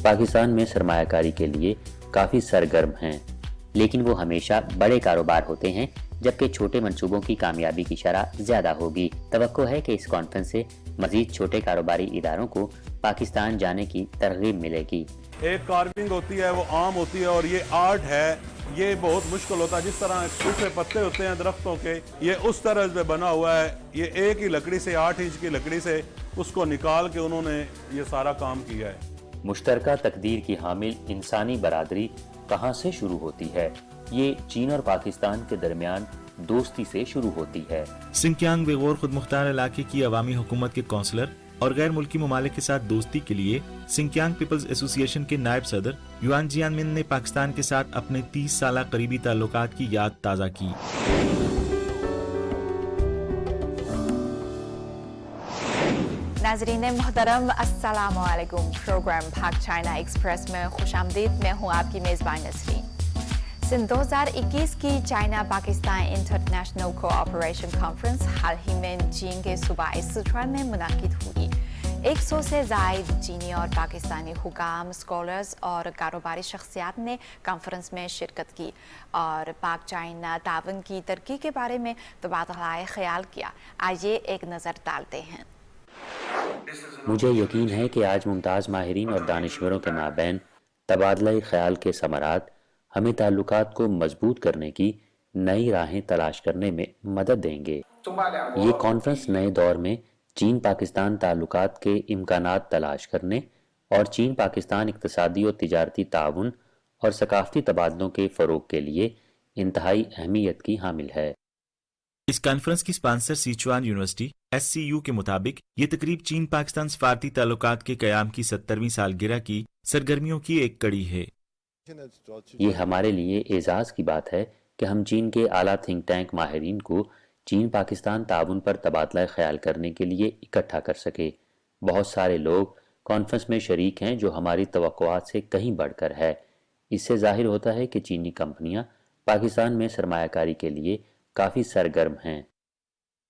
पाकिस्तान में सरमाया कारी के लिए काफ़ी सरगर्म हैं, लेकिन वो हमेशा बड़े कारोबार होते हैं, जबकि छोटे मंसूबों की कामयाबी की शरह ज़्यादा होगी। तवक्को है कि इस कॉन्फ्रेंस से मज़ीद छोटे कारोबारी इदारों को पाकिस्तान जाने की तरगीब मिलेगी। एक कार्विंग होती है, वो आम होती है, और ये आर्ट है, ये बहुत मुश्किल होता है। जिस तरह सूखे पत्ते होते हैं दरख्तों के, ये उस तरह से बना हुआ है। ये एक ही लकड़ी से, 8 इंच की लकड़ी से उसको निकाल के उन्होंने ये सारा काम किया है। मुश्तरका तकदीर की हामिल इंसानी बरादरी कहाँ से शुरू होती है? ये चीन और पाकिस्तान के दरमियान दोस्ती से शुरू होती है। सिंकियांग बेगौर खुद मुख्तार इलाके की अवामी हुकूमत के कौंसलर और गैर मुल्की ममालिक के साथ दोस्ती के लिए सिंकियांग पीपल्स एसोसिएशन के नायब सदर युआन जियानमिन ने पाकिस्तान के साथ अपने 30 साला करीबी ताल्लुकात की याद ताज़ा की। नाज़रीन मोहतरम, अस्सलाम वालेकुम। प्रोग्राम पाक चाइना एक्सप्रेस में खुशामदीद। मैं हूँ आपकी मेज़बान नसरीन। सन 2021 की China Pakistan international cooperation conference हाल ही में चीन के सूबा सिचुआन में मुनाकिद हुई। 100 से ज़ायद चीनी और पाकिस्तानी हुकाम, स्कॉलर्स और कारोबारी शख्सियात ने कॉन्फ्रेंस में शिरकत की और पाक चाइना ताउन की तरक्की के बारे में तबादला ख्याल किया। आइए एक नज़र डालते हैं। मुझे यकीन है कि आज मुमताज़ माहिरीन और दानिश्वरों के माबैन तबादला ख्याल के समरात हमें ताल्लुकात को मजबूत करने की नई राहें तलाश करने में मदद देंगे। ये कॉन्फ्रेंस नए दौर में चीन पाकिस्तान ताल्लुकात के इम्कानात तलाश करने और चीन पाकिस्तान इक़्तिसादी और तिजारती ताउन और सकाफ़ती तबादलों के फ़रोग़ के लिए इंतहाई अहमियत की हामिल है। इस कॉन्फ्रेंस की स्पॉन्सर सिचुआन यूनिवर्सिटी SCU के मुताबिक ये तकरीब चीन पाकिस्तान सफारती ताल्लुकात के क़याम की 70वीं सालगिरह की सरगर्मियों की एक कड़ी है। ये हमारे लिए एजाज़ की बात है कि हम चीन के आला थिंक टैंक माहिरीन को चीन पाकिस्तान ताउन पर तबादला ख्याल करने के लिए इकट्ठा कर सके। बहुत सारे लोग कॉन्फ्रेंस में शरीक हैं जो हमारी तवक्कुआत से कहीं बढ़कर है। इससे ज़ाहिर होता है कि चीनी कंपनियां पाकिस्तान में सरमायाकारी के लिए काफ़ी सरगर्म हैं।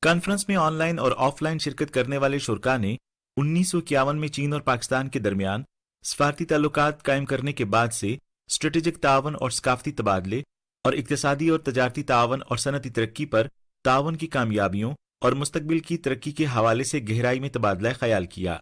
कॉन्फ्रेंस में ऑनलाइन और ऑफलाइन शिरकत करने वाले शुरका ने 1951 में चीन और पाकिस्तान के दरमियान सफारती ताल्लुकात कायम करने के बाद से स्ट्रेटेजिक तावन और सकाफती तबादले और इक्तिसादी और तजारती तावन और सनती तरक्की पर तावन की कामयाबियों और मुस्तकबिल की तरक्की के हवाले से गहराई में तबादला ख्याल किया।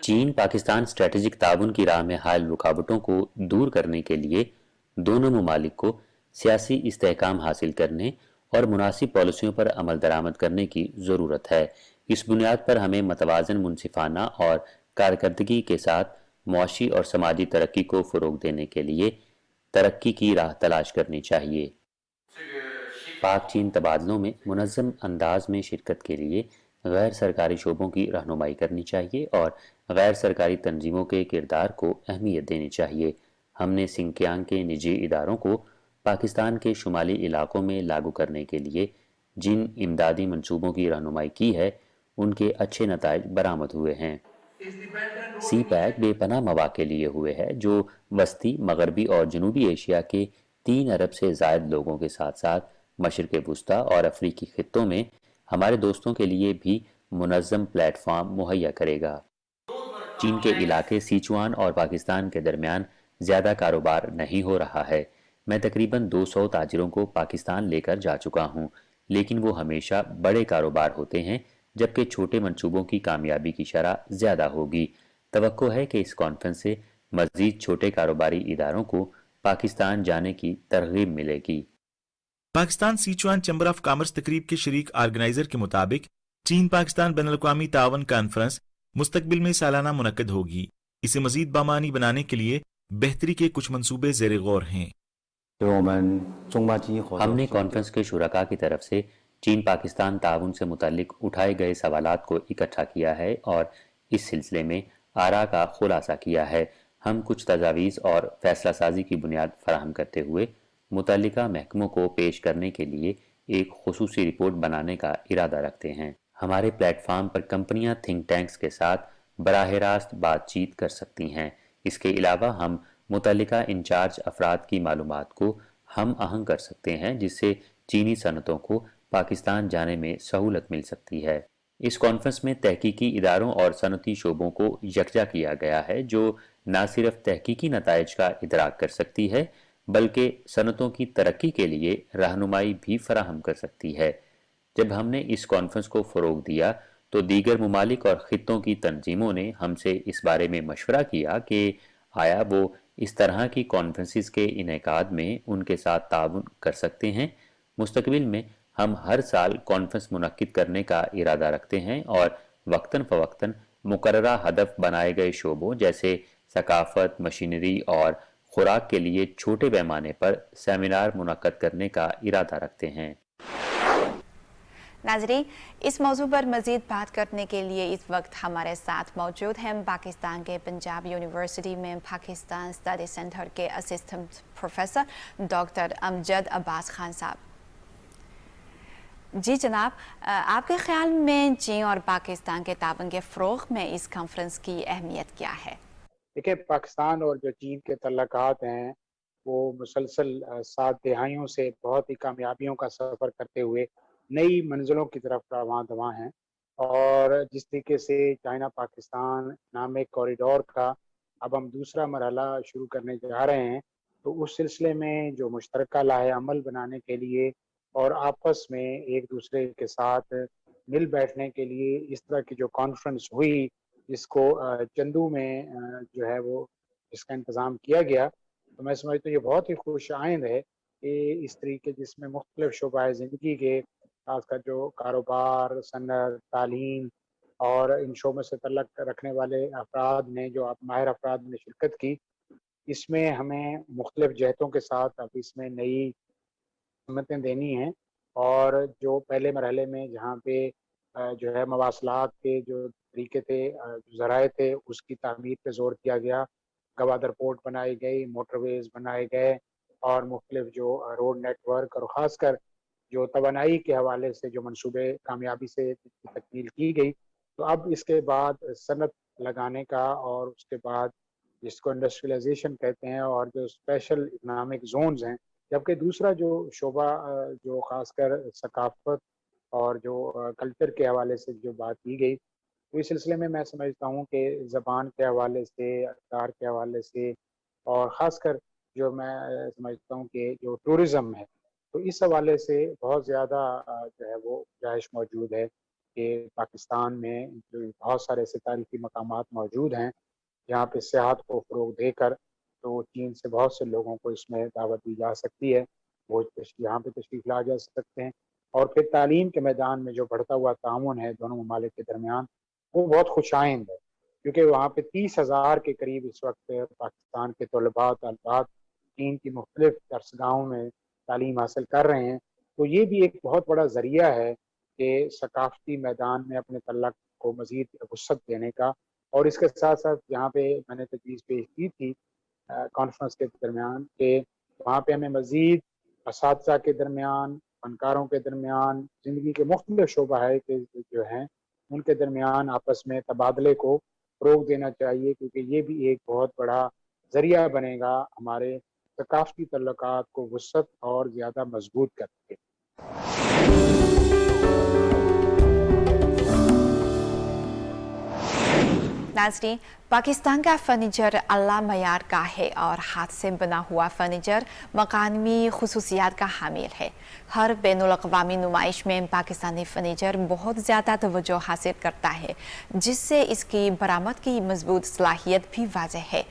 चीन पाकिस्तान स्ट्रेटेजिक ताउन की राह में हाल रुकावटों को दूर करने के लिए दोनों ममालिक को सियासी इस्तेहकाम हासिल करने और मुनासिब पॉलिसियों पर अमल दरामद करने की ज़रूरत है। इस बुनियाद पर हमें मतवाज़न, मुनसिफाना और कारकर्दगी के साथ मुआशी और समाजी तरक्की को फ़रोग़ देने के लिए तरक्की की राह तलाश करनी चाहिए। पाक चीन तबादलों में मुनज़्ज़म अंदाज में शिरकत के लिए गैर सरकारी शोबों की रहनुमाई करनी चाहिए और गैर सरकारी तंजीमों के किरदार को अहमियत देनी चाहिए। हमने सिंकियांग के निजी इदारों को पाकिस्तान के शुमाली इलाकों में लागू करने के लिए जिन इमदादी मंसूबों की रहनुमाई की है, उनके अच्छे नताइज बरामद हुए हैं। CPEC बेपनाह मौक़े लिए हुए है, जो वस्ती, मगरबी और जनूबी एशिया के 3 अरब से ज़ायद लोगों के साथ साथ मशरिक़ वुस्ता और अफ्रीकी खित्तों में हमारे दोस्तों के लिए भी मुनज़्ज़म प्लेटफॉर्म मुहैया करेगा। चीन के इलाके सिचुआन और पाकिस्तान के दरमियान ज़्यादा कारोबार नहीं हो रहा है। मैं तकरीबन 200 ताजिरों को पाकिस्तान लेकर जा चुका हूँ, लेकिन वो हमेशा बड़े कारोबार होते हैं, जबकि छोटे मंसूबों की कामयाबी की शरह ज़्यादा होगी। तवक्को है कि इस कॉन्फ्रेंस से मज़ीद छोटे कारोबारी इदारों को पाकिस्तान जाने की तरगीब मिलेगी। Pakistan Sichuan chamber of commerce तकरीब के शरीक ऑर्गेनाइजर के मुताबिक चीन पाकिस्तान बैनुल-अक़वामी ताउन कॉन्फ्रेंस मुस्तकबिल में सालाना मुनक्कद होगी। इसे मजीद बामानी बनाने के लिए बेहतरी के कुछ मंसूबे ज़ेर गौर हैं। हमने कॉन्फ्रेंस के शुरका की तरफ से चीन पाकिस्तान ताउन से मुताल्लिक उठाए गए सवालात को इकट्ठा किया है और इस सिलसिले में आरा का खुलासा किया है। हम कुछ तजावीज़ और फैसला साजी की बुनियाद फराहम करते हुए मुतल्लिका महकमों को पेश करने के लिए एक खुसूसी रिपोर्ट बनाने का इरादा रखते हैं। हमारे प्लेटफार्म पर कंपनियां थिंक टैंक्स के साथ बराह रास्त बातचीत कर सकती हैं। इसके अलावा हम मुतल्लिका इंचार्ज अफराद की मालूमात को हम आहंग कर सकते हैं, जिससे चीनी सनतों को पाकिस्तान जाने में सहूलत मिल सकती है। इस कॉन्फ्रेंस में तहकीकी इदारों और सनती शोबों को यकजा किया गया है, जो نہ صرف تحقیقی نتائج کا ادراک کر سکتی ہے بلکہ صنعتوں کی ترقی کے لیے رہنمائی بھی فراہم کر سکتی ہے۔ جب ہم نے اس کانفرنس کو فروغ دیا تو دیگر ممالک اور خطوں کی تنظیموں نے ہم سے اس بارے میں مشورہ کیا کہ آیا وہ اس طرح کی کانفرنسز کے انعقاد میں ان کے ساتھ تعاون کر سکتے ہیں۔ مستقبل میں ہم ہر سال کانفرنس منعقد کرنے کا ارادہ رکھتے ہیں اور وقتاً فوقتاً مقررہ ہدف بنائے گئے شعبوں جیسے ثقافت، مشینری اور خوراک کے لیے چھوٹے پیمانے پر سیمینار منعقد کرنے کا ارادہ رکھتے ہیں۔ ناظرین، اس موضوع پر مزید بات کرنے کے لیے اس وقت ہمارے ساتھ موجود ہیں پاکستان کے پنجاب یونیورسٹی میں پاکستان اسٹڈی سینٹر کے اسسٹنٹ پروفیسر ڈاکٹر امجد عباس خان صاحب۔ جی جناب، آپ کے خیال میں چین اور پاکستان کے تعاون کے فروغ میں اس کانفرنس کی اہمیت کیا ہے؟ دیکھیں، پاکستان اور جو چین کے تعلقات ہیں وہ مسلسل 7 دہائیوں سے بہت ہی کامیابیوں کا سفر کرتے ہوئے نئی منزلوں کی طرف رواں دواں ہیں، اور جس طریقے سے چائنا پاکستان نامک کوریڈور کا اب ہم دوسرا مرحلہ شروع کرنے جا رہے ہیں، تو اس سلسلے میں جو مشترکہ لائحہ عمل بنانے کے لیے اور آپس میں ایک دوسرے کے ساتھ مل بیٹھنے کے لیے اس طرح کی جو کانفرنس ہوئی، جس کو چندو میں جو ہے وہ اس کا انتظام کیا گیا، تو میں سمجھتا ہوں یہ بہت ہی خوش آئند ہے کہ اس طریقے جس میں مختلف شعبۂ زندگی کے خاص کر جو کاروبار، صنعت، تعلیم اور ان شعبوں سے تعلق رکھنے والے افراد نے، جو ماہر افراد نے شرکت کی، اس میں ہمیں مختلف جہتوں کے ساتھ اب اس میں نئی سمتیں دینی ہیں، اور جو پہلے مرحلے میں جہاں پہ جو ہے مواصلات کے جو طریقے تھے، ذرائع تھے، اس کی تعمیر پہ زور دیا گیا، گوادر پورٹ بنائی گئی، موٹر ویز بنائے گئے، اور مختلف جو روڈ نیٹ ورک اور خاص کر جو توانائی کے حوالے سے جو منصوبے کامیابی سے تکمیل کی گئی، تو اب اس کے بعد صنعت لگانے کا اور اس کے بعد جس کو انڈسٹریلائزیشن کہتے ہیں اور جو اسپیشل اکنامک زونز ہیں، جبکہ دوسرا جو شعبہ جو خاص کر ثقافت اور جو کلچر کے حوالے سے جو بات کی گئی، تو اس سلسلے میں سمجھتا ہوں کہ زبان کے حوالے سے، اقدار کے حوالے سے، اور خاص کر جو میں سمجھتا ہوں کہ جو ٹورزم ہے، تو اس حوالے سے بہت زیادہ جو ہے وہ گنجائش موجود ہے کہ پاکستان میں جو بہت سارے ایسے تاریخی مقامات موجود ہیں جہاں پہ سیاحت کو فروغ دے کر تو چین سے بہت سے لوگوں کو اس میں دعوت دی جا سکتی ہے، وہ یہاں پہ تشریف لا جا سکتے ہیں، اور پھر تعلیم کے میدان میں جو بڑھتا ہوا تعاون ہے دونوں ممالک کے درمیان، وہ بہت خوش آئند ہے، کیونکہ وہاں پہ 30,000 کے قریب اس وقت پاکستان کے طلباء چین کی مختلف درسگاہوں میں تعلیم حاصل کر رہے ہیں، تو یہ بھی ایک بہت بڑا ذریعہ ہے کہ ثقافتی میدان میں اپنے تعلق کو مزید وسعت دینے کا، اور اس کے ساتھ ساتھ جہاں پہ میں نے تجویز پیش کی تھی کانفرنس کے درمیان کہ وہاں پہ ہمیں مزید اساتذہ کے درمیان، فنکاروں کے درمیان، زندگی کے مختلف شعبہ ہے کہ جو ہیں ان کے درمیان آپس میں تبادلے کو فروغ دینا چاہیے، کیونکہ یہ بھی ایک بہت بڑا ذریعہ بنے گا ہمارے ثقافتی تعلقات کو وسعت اور زیادہ مضبوط کرنے کے۔ ناظرین، پاکستان کا فرنیچر اعلیٰ معیار کا ہے اور ہاتھ سے بنا ہوا فرنیچر مقامی خصوصیات کا حامل ہے۔ ہر بین الاقوامی نمائش میں پاکستانی فرنیچر بہت زیادہ توجہ حاصل کرتا ہے، جس سے اس کی برآمد کی مضبوط صلاحیت بھی واضح ہے۔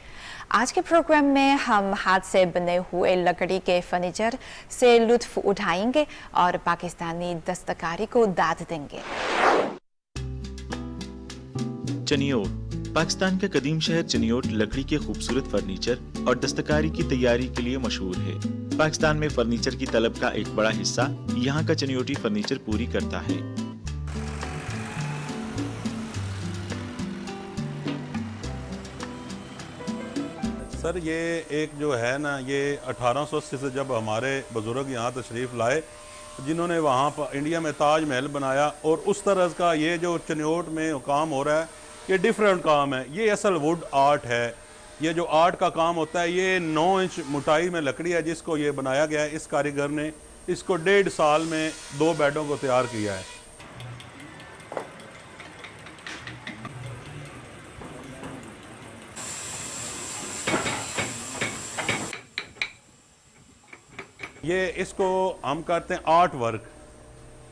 آج کے پروگرام میں ہم ہاتھ سے بنے ہوئے لکڑی کے فرنیچر سے لطف اٹھائیں گے اور پاکستانی دستکاری کو داد دیں گے۔ چنیوٹ پاکستان کا قدیم شہر چنیوٹ لکڑی کے خوبصورت فرنیچر اور دستکاری کی تیاری کے لیے مشہور ہے۔ پاکستان میں فرنیچر کی طلب کا ایک بڑا حصہ یہاں کا چنیوٹی فرنیچر پوری کرتا ہے۔ سر، یہ ایک جو ہے نا، یہ 1880 سے جب ہمارے بزرگ یہاں تشریف لائے، جنہوں نے وہاں پر انڈیا میں تاج محل بنایا، اور اس طرح کا یہ جو چنیوٹ میں کام ہو رہا ہے یہ ڈیفرنٹ کام ہے۔ یہ اصل ووڈ آرٹ ہے۔ یہ جو آرٹ کا کام ہوتا ہے، یہ 9 انچ موٹائی میں لکڑی ہے جس کو یہ بنایا گیا ہے۔ اس کاریگر نے اس کو 1.5 سال میں 2 بیڈوں کو تیار کیا ہے۔ یہ اس کو ہم کہتے ہیں آرٹ ورک.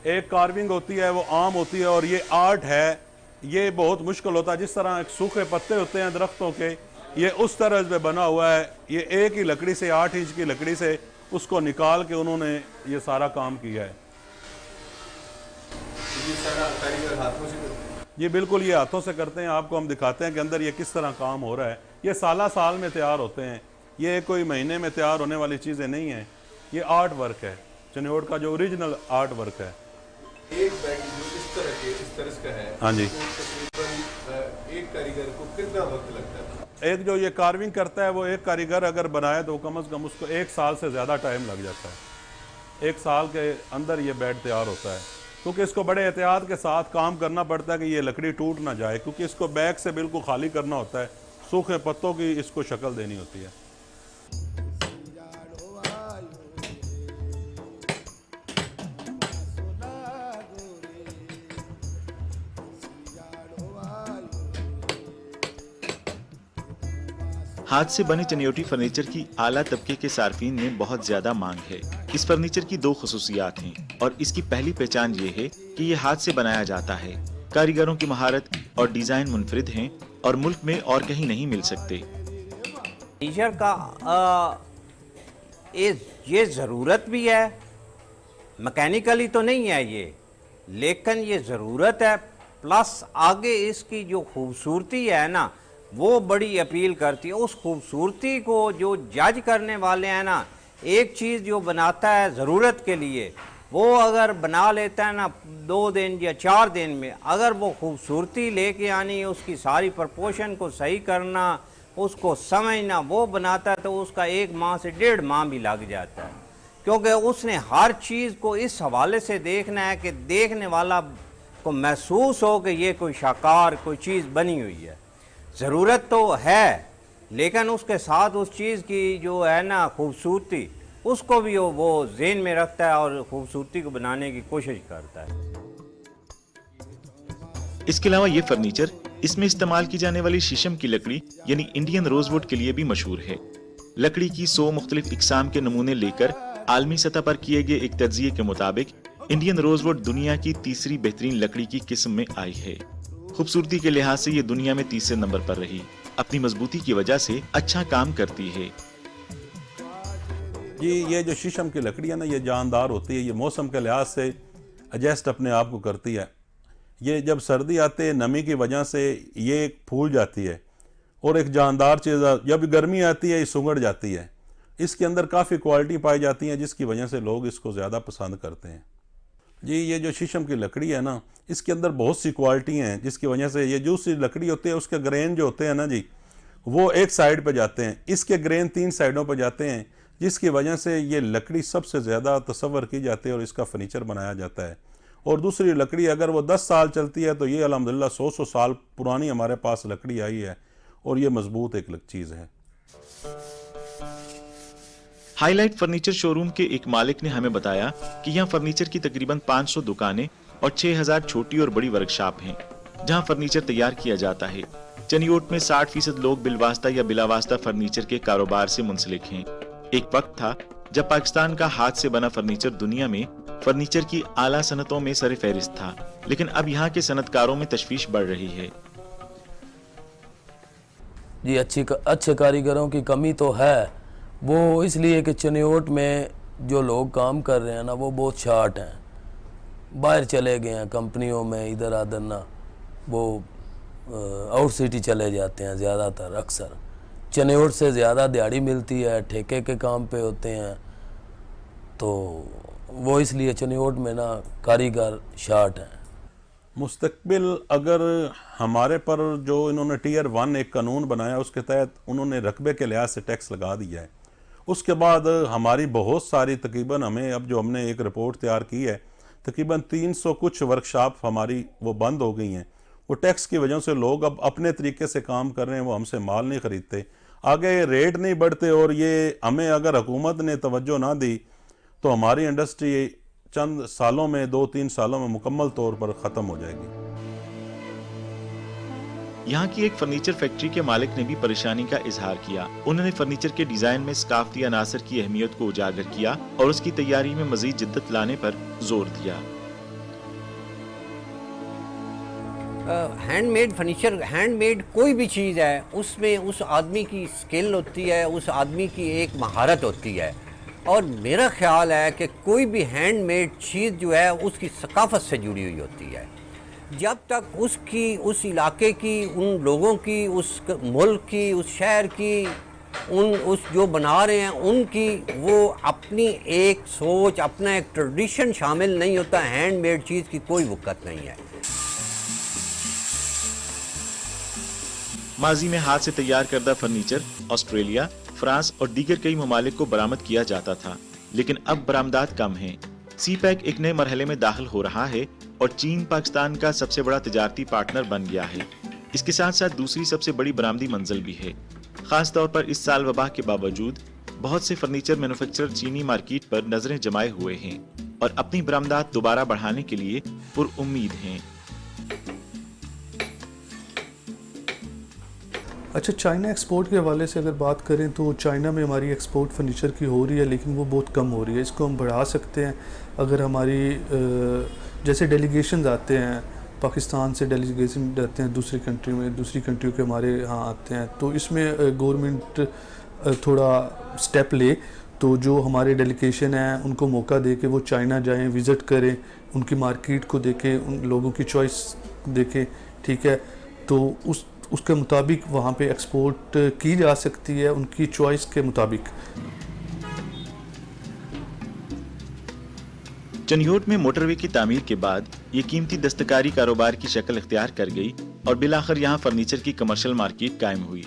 ایک کارونگ ہوتی ہے وہ عام ہوتی ہے اور یہ آرٹ ہے. یہ بہت مشکل ہوتا ہے. جس طرح ایک سوکھے پتے ہوتے ہیں درختوں کے, یہ اس طرح پہ بنا ہوا ہے. یہ ایک ہی لکڑی سے 8 انچ کی لکڑی سے اس کو نکال کے انہوں نے یہ سارا کام کیا ہے. یہ سارا کاریگر ہاتھوں سے کرتے ہیں؟ یہ بالکل یہ ہاتھوں سے کرتے ہیں. آپ کو ہم دکھاتے ہیں کہ اندر یہ کس طرح کام ہو رہا ہے. یہ سال میں تیار ہوتے ہیں. یہ کوئی مہینے میں تیار ہونے والی چیزیں نہیں ہیں. یہ آرٹ ورک ہے, چنیوٹ کا جو اوریجنل آرٹ ورک ہے. ایک بیگ جو اس طرح کا ہے, ہاں جی, تقریباً ایک کاریگر کو کتنا وقت لگتا ہے؟ ایک جو یہ کارونگ کرتا ہے وہ ایک کاریگر اگر بنائے تو کم از کم اس کو 1 سال سے زیادہ ٹائم لگ جاتا ہے. 1 سال کے اندر یہ بیڈ تیار ہوتا ہے, کیونکہ اس کو بڑے احتیاط کے ساتھ کام کرنا پڑتا ہے کہ یہ لکڑی ٹوٹ نہ جائے, کیونکہ اس کو بیگ سے بالکل خالی کرنا ہوتا ہے. سوکھے پتوں کی اس کو شکل دینی ہوتی ہے. ہاتھ سے بنے چنیوٹی فرنیچر کی اعلیٰ طبقے کے صارفین میں بہت زیادہ مانگ ہے. اس فرنیچر کی 2 خصوصیات ہیں اور اس کی پہلی پہچان یہ ہے کہ یہ ہاتھ سے بنایا جاتا ہے. کاریگروں کی مہارت اور ڈیزائن منفرد ہیں اور ملک میں اور کہیں نہیں مل سکتے. فرنیچر کا یہ ضرورت بھی ہے, مکینیکلی تو نہیں ہے یہ, لیکن یہ ضرورت ہے. پلس آگے اس کی جو خوبصورتی ہے نا وہ بڑی اپیل کرتی ہے. اس خوبصورتی کو جو جج کرنے والے ہیں نا, ایک چیز جو بناتا ہے ضرورت کے لیے, وہ اگر بنا لیتا ہے نا 2 دن یا 4 دن میں, اگر وہ خوبصورتی لے کے آنی, اس کی ساری پرپوشن کو صحیح کرنا, اس کو سمجھنا, وہ بناتا ہے تو اس کا 1 ماہ سے 1.5 ماہ بھی لگ جاتا ہے. کیونکہ اس نے ہر چیز کو اس حوالے سے دیکھنا ہے کہ دیکھنے والا کو محسوس ہو کہ یہ کوئی شاہکار کوئی چیز بنی ہوئی ہے. ضرورت تو ہے, لیکن اس کے ساتھ اس چیز کی جو ہے نا خوبصورتی, اس کو بھی وہ ذہن میں رکھتا ہے اور خوبصورتی کو بنانے کی کوشش کرتا ہے. اس کے علاوہ یہ فرنیچر اس میں استعمال کی جانے والی شیشم کی لکڑی یعنی انڈین روز ووڈ کے لیے بھی مشہور ہے. لکڑی کی 100 مختلف اقسام کے نمونے لے کر عالمی سطح پر کیے گئے ایک تجزیے کے مطابق انڈین روز ووڈ دنیا کی 3ری بہترین لکڑی کی قسم میں آئی ہے. خوبصورتی کے لحاظ سے یہ دنیا میں 30 نمبر پر رہی. اپنی مضبوطی کی وجہ سے اچھا کام کرتی ہے. جی, یہ جو شیشم کی لکڑی ہے نا یہ جاندار ہوتی ہے. یہ موسم کے لحاظ سے ایڈجسٹ اپنے آپ کو کرتی ہے. یہ جب سردی آتے نمی کی وجہ سے یہ پھول جاتی ہے اور ایک جاندار چیز, جب گرمی آتی ہے یہ سنگڑ جاتی ہے. اس کے اندر کافی کوالٹی پائی جاتی ہیں جس کی وجہ سے لوگ اس کو زیادہ پسند کرتے ہیں. جی, یہ جو شیشم کی لکڑی ہے نا اس کے اندر بہت سی کوالٹی ہیں جس کی وجہ سے یہ جو سی لکڑی ہوتی ہے اس کے گرین جو ہوتے ہیں نا جی وہ ایک سائیڈ پہ جاتے ہیں. اس کے گرین 3 سائیڈوں پہ جاتے ہیں جس کی وجہ سے یہ لکڑی سب سے زیادہ تصور کی جاتی ہے اور اس کا فرنیچر بنایا جاتا ہے. اور دوسری لکڑی اگر وہ 10 سال چلتی ہے تو یہ الحمدللہ 100 سال پرانی ہمارے پاس لکڑی آئی ہے اور یہ مضبوط ایک چیز ہے. ہائی لائٹ فرنیچر شو روم کے ایک مالک نے ہمیں بتایا کہ یہاں فرنیچر کی تقریباً 500 دکانیں اور 6000 چھوٹی اور بڑی ورکشاپ ہیں جہاں فرنیچر تیار کیا جاتا ہے. چنیوٹ میں 60% لوگ بالواسطہ یا بلا واسطہ فرنیچر کے کاروبار سے منسلک ہیں. ایک وقت تھا جب پاکستان کا ہاتھ سے بنا فرنیچر دنیا میں فرنیچر کی اعلیٰ صنعتوں میں سر فہرست تھا, لیکن اب یہاں کے صنعت کاروں میں تشویش بڑھ رہی ہے. جی, اچھے کاریگروں کی کمی تو ہے. وہ اس لیے کہ چنیوٹ میں جو لوگ کام کر رہے ہیں نا وہ بہت شارٹ ہیں, باہر چلے گئے ہیں کمپنیوں میں, ادھر ادھر نا وہ آؤٹ سٹی چلے جاتے ہیں زیادہ تر. اکثر چنیوٹ سے زیادہ دیہڑی ملتی ہے, ٹھیکے کے کام پہ ہوتے ہیں, تو وہ اس لیے چنیوٹ میں نا کاریگر شارٹ ہیں. مستقبل اگر ہمارے پر جو انہوں نے ٹیئر 1 ایک قانون بنایا اس کے تحت انہوں نے رقبے کے لحاظ سے ٹیکس لگا دیا ہے. اس کے بعد ہماری بہت ساری تقریباً ہمیں اب جو ہم نے ایک رپورٹ تیار کی ہے تقریباً 300 کچھ ورکشاپ ہماری وہ بند ہو گئی ہیں. وہ ٹیکس کی وجہ سے لوگ اب اپنے طریقے سے کام کر رہے ہیں, وہ ہم سے مال نہیں خریدتے, آگے ریٹ نہیں بڑھتے, اور یہ ہمیں اگر حکومت نے توجہ نہ دی تو ہماری انڈسٹری چند سالوں میں 2-3 سالوں میں مکمل طور پر ختم ہو جائے گی. यहाँ की एक फर्नीचर फैक्ट्री के मालिक ने भी परेशानी का इजहार किया। उन्होंने फर्नीचर के डिजाइन में सकाफती अनासर की अहमियत को उजागर किया और उसकी तैयारी में मजीद जिद्दत लाने पर जोर दिया। हैंडमेड फर्नीचर, हैंडमेड कोई भी चीज़ है, उसमें उस आदमी की स्किल होती है, उस आदमी की एक महारत होती है। और मेरा ख्याल है कि कोई भी हैंडमेड चीज़ जो है उसकी सकाफत से जुड़ी हुई होती है। जब तक उसकी, उस इलाके की, उन लोगों की, उस मुल्क की, उस शहर की, उस जो बना रहे हैं उनकी वो अपनी एक सोच, अपना एक ट्रेडिशन शामिल नहीं होता, हैंडमेड चीज़ की कोई वक़्त नहीं है। माजी में हाथ से तैयार करदा फर्नीचर ऑस्ट्रेलिया, फ्रांस और दीगर कई ममालिक को बरामद किया जाता था, लेकिन अब बरामदात कम हैं। सी पैक एक नए मरहले में दाखिल हो रहा है और चीन पाकिस्तान का सबसे बड़ा तिजारती पार्टनर बन गया है। इसके साथ साथ दूसरी सबसे बड़ी बरामदी मंजिल भी है। खास तौर पर इस साल वबा के बावजूद बहुत से फर्नीचर मैन्युफैक्चरर चीनी मार्केट पर नजरें जमाए हुए हैं और अपनी बरामदात दोबारा बढ़ाने के लिए पुरउम्मीद हैं। अच्छा, चाइना एक्सपोर्ट के हवाले से अगर बात करें तो चाइना में हमारी एक्सपोर्ट फर्नीचर की हो रही है, लेकिन वो बहुत कम हो रही है। इसको हम बढ़ा सकते हैं अगर हमारी जैसे डेलीगेशन आते हैं, पाकिस्तान से डेलीगेशन जाते हैं दूसरी कंट्री में, दूसरी कंट्रियों के हमारे यहाँ आते हैं, तो इसमें गवर्नमेंट थोड़ा स्टेप ले तो जो हमारे डेलीगेशन हैं उनको मौका दे के वो चाइना जाएं, विज़िट करें, उनकी मार्केट को देखें, उन लोगों की चॉइस देखें, ठीक है, तो उसके मुताबिक वहाँ पे एक्सपोर्ट की जा सकती है, उनकी चॉइस के मुताबिक। चनियोट में मोटरवे की तामीर के बाद ये कीमती दस्तकारी कारोबार की शक्ल इख्तियार कर गई और बिलाखिर यहाँ फर्नीचर की कमर्शियल मार्केट कायम हुई।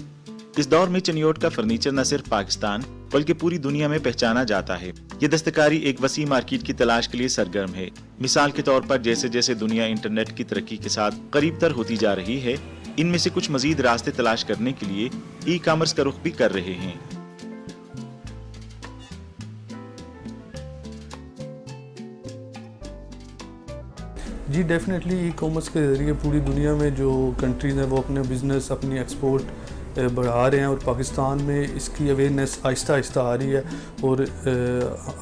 इस दौर में चनियोट का फर्नीचर न सिर्फ पाकिस्तान बल्कि पूरी दुनिया में पहचाना जाता है। ये दस्तकारी एक वसी मार्केट की तलाश के लिए सरगर्म है। मिसाल के तौर पर जैसे जैसे दुनिया इंटरनेट की तरक्की के साथ करीब तर होती जा रही है, इनमें से कुछ मजीद रास्ते तलाश करने के लिए ई कॉमर्स का रुख भी कर रहे हैं। जी डेफिनेटली ई कॉमर्स के ज़रिए पूरी दुनिया में जो कंट्रीज़ हैं वो अपने बिज़नेस, अपनी एक्सपोर्ट बढ़ा रहे हैं और पाकिस्तान में इसकी अवेयरनेस आहिस्ता आहिस्ता आ रही है। और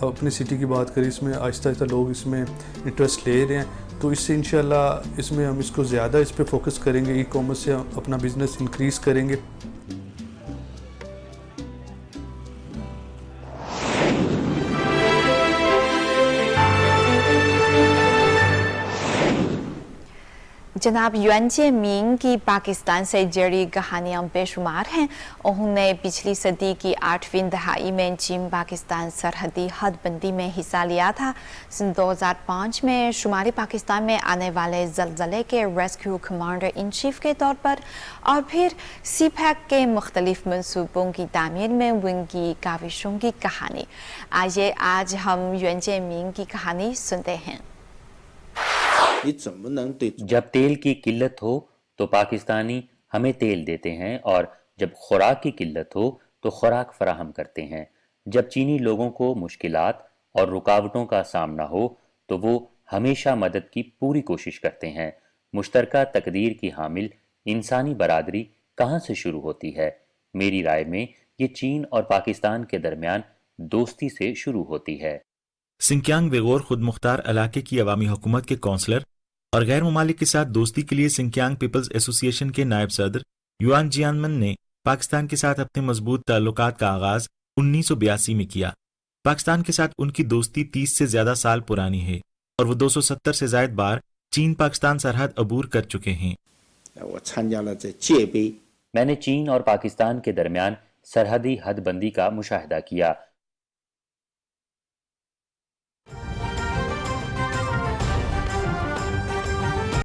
अपनी सिटी की बात करें, इसमें आहिस्ता आहिस्ता लोग इसमें इंटरेस्ट ले रहे हैं, तो इससे इंशाल्लाह इसमें हम इसको ज़्यादा इस पर फोकस करेंगे, ई कॉमर्स से अपना बिज़नेस इंक्रीज़ करेंगे। जनाब युआन जिमिंग की पाकिस्तान से जुड़ी कहानियां बेशुमार हैं। उन्होंने पिछली सदी की 8वीं दहाई में चीन पाकिस्तान सरहदी हदबंदी में हिस्सा लिया था। सन 2005 में शुमारी पाकिस्तान में आने वाले जलजले के रेस्क्यू कमांडर इन चीफ के तौर पर और फिर सीपैक के मुख्तलिफ मंसूबों की तामीर में उनकी काविशों की कहानी। आइए आज हम युआन जिमिंग की कहानी सुनते हैं। जब तेल की किल्लत हो तो पाकिस्तानी हमें तेल देते हैं और जब खुराक की किल्लत हो तो खुराक फराहम करते हैं। जब चीनी लोगों को मुश्किलात और रुकावटों का सामना हो तो वो हमेशा मदद की पूरी कोशिश करते हैं। मुश्तरका तकदीर की हामिल इंसानी बरादरी कहाँ से शुरू होती है? मेरी राय में ये चीन और पाकिस्तान के दरमियान दोस्ती से शुरू होती है। सिंकियांग वेगोर खुद मुख्तार इलाके की अवामी हुकूमत के काउंसलर और गैर ममालिक के साथ दोस्ती के लिए सिंकियांग पीपल्स एसोसिएशन के नायब सदर युआन जियानमन ने पाकिस्तान के साथ अपने मजबूत ताल्लुकात का आगाज 1982 में किया। पाकिस्तान के साथ उनकी दोस्ती 30 से ज्यादा साल पुरानी है और वो 270 से ज्यादा बार चीन पाकिस्तान सरहद अबूर कर चुके हैं। मैंने चीन और पाकिस्तान के दरमियान सरहदी हदबंदी का मुशाहिदा किया।